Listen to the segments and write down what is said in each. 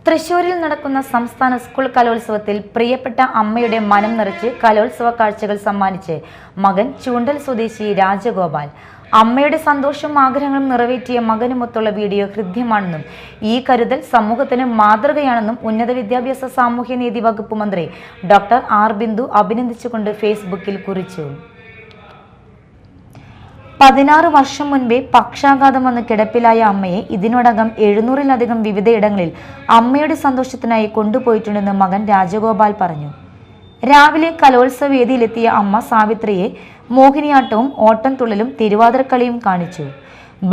തൃശൂരിൽ നടക്കുന്ന സംസ്ഥാന സ്കൂൾ കലോത്സവത്തിൽ പ്രിയപ്പെട്ട അമ്മയുടെ മനം നിറച്ച് കലോത്സവ കാഴ്ചകൾ സമ്മാനിച്ച് മകൻ ചൂണ്ടൽ സ്വദേശി രാജഗോപാൽ. അമ്മയുടെ സന്തോഷവും ആഗ്രഹങ്ങളും നിറവേറ്റിയ മകനുമൊത്തുള്ള വീഡിയോ ഹൃദ്യമാണെന്നും ഈ കരുതൽ സമൂഹത്തിന് മാതൃകയാണെന്നും ഉന്നത വിദ്യാഭ്യാസ സാമൂഹ്യനീതി വകുപ്പ് മന്ത്രി ഡോക്ടർ ആർ ബിന്ദു അഭിനന്ദിച്ചുകൊണ്ട് ഫേസ്ബുക്കിൽ കുറിച്ചു. 16 വർഷം മുൻപേ പക്ഷാഘാതം വന്ന് കിടപ്പിലായ അമ്മയെ ഇതിനോടകം 700-ലധികം വിവിധയിടങ്ങളിൽ അമ്മയുടെ സന്തോഷത്തിനായി കൊണ്ടുപോയിട്ടുണ്ടെന്ന് മകൻ രാജഗോപാൽ പറഞ്ഞു. രാവിലെ കലോത്സവ വേദിയിലെത്തിയ അമ്മ സാവിത്രിയെ മോഹിനിയാട്ടവും ഓട്ടംതുള്ളലും തിരുവാതിരക്കളിയും കാണിച്ചു.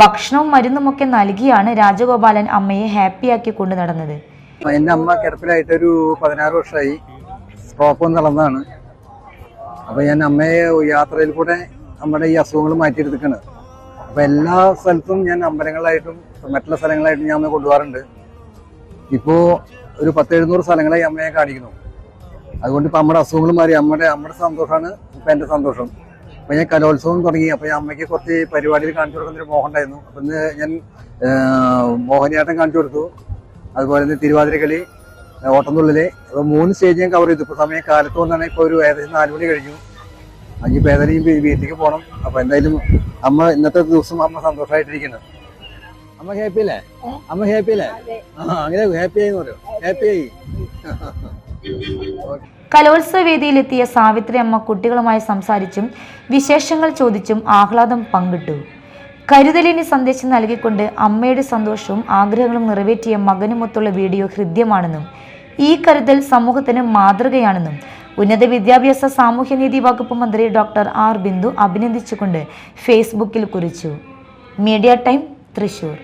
ഭക്ഷണവും മരുന്നുമൊക്കെ നൽകിയാണ് രാജഗോപാലൻ അമ്മയെ ഹാപ്പിയാക്കി കൊണ്ടു നടന്നത്. എൻ്റെ അമ്മ കിടപ്പിലായിട്ടൊരു 16 വർഷമായി. സ്ട്രോക്ക് നടന്നതാണ്. അപ്പോൾ ഞാൻ അമ്മയെ യാത്രയിൽ കൂടെ നമ്മുടെ ഈ അസുഖങ്ങൾ മാറ്റിയെടുത്തിക്കാണ്. അപ്പോൾ എല്ലാ സ്ഥലത്തും ഞാൻ അമ്പലങ്ങളായിട്ടും മറ്റുള്ള സ്ഥലങ്ങളായിട്ടും ഞാൻ അമ്മയെ കൊണ്ടുപോകാറുണ്ട്. ഇപ്പോൾ ഒരു 10-700 സ്ഥലങ്ങളായി അമ്മയെ കാണിക്കുന്നു. അതുകൊണ്ട് ഇപ്പം നമ്മുടെ അസുഖങ്ങൾ മാറി. നമ്മുടെ സന്തോഷമാണ് ഇപ്പം എൻ്റെ സന്തോഷം. അപ്പോൾ ഞാൻ കലോത്സവം തുടങ്ങി. അപ്പോൾ ഞാൻ അമ്മയ്ക്ക് കുറച്ച് പരിപാടികൾ കാണിച്ചു കൊടുക്കുന്നൊരു മോഹം ഉണ്ടായിരുന്നു. അപ്പം ഇന്ന് ഞാൻ മോഹിനിയാട്ടം കാണിച്ചു കൊടുത്തു. അതുപോലെ തന്നെ തിരുവാതിരക്കളി, ഓട്ടംതുള്ളല്. അപ്പോൾ 3 സ്റ്റേജ് ഞാൻ കവർ ചെയ്തു. ഇപ്പോൾ സമയം കാലത്ത് കൊണ്ടാണ്. ഇപ്പോൾ ഒരു ഏകദേശം 4 മണി കഴിഞ്ഞു. അഞ്ച് പേദനയും വീട്ടിലേക്ക് പോകണം. അപ്പോൾ എന്തായാലും അമ്മ ഇന്നത്തെ ദിവസം അമ്മ സന്തോഷമായിട്ടിരിക്കുന്നത്. അമ്മ ഹാപ്പി അല്ലേ? അമ്മ ഹാപ്പി അല്ലേ? അങ്ങനെ ഹാപ്പി ആയി പറയും. ഹാപ്പി ആയി. കലോത്സവ വേദിയിലെത്തിയ സാവിത്രി അമ്മ കുട്ടികളുമായി സംസാരിച്ചും വിശേഷങ്ങൾ ചോദിച്ചും ആഹ്ലാദം പങ്കിട്ടു. കരുതലിന് സന്ദേശം നൽകിക്കൊണ്ട് അമ്മയുടെ സന്തോഷവും ആഗ്രഹങ്ങളും നിറവേറ്റിയ മകനുമൊത്തുള്ള വീഡിയോ ഹൃദ്യമാണെന്നും ഈ കരുതൽ സമൂഹത്തിന് മാതൃകയാണെന്നും ഉന്നത വിദ്യാഭ്യാസ സാമൂഹ്യനീതി വകുപ്പ് മന്ത്രി ഡോക്ടർ ആർ ബിന്ദു അഭിനന്ദിച്ചുകൊണ്ട് ഫേസ്ബുക്കിൽ കുറിച്ചു. Media time, Thrissur.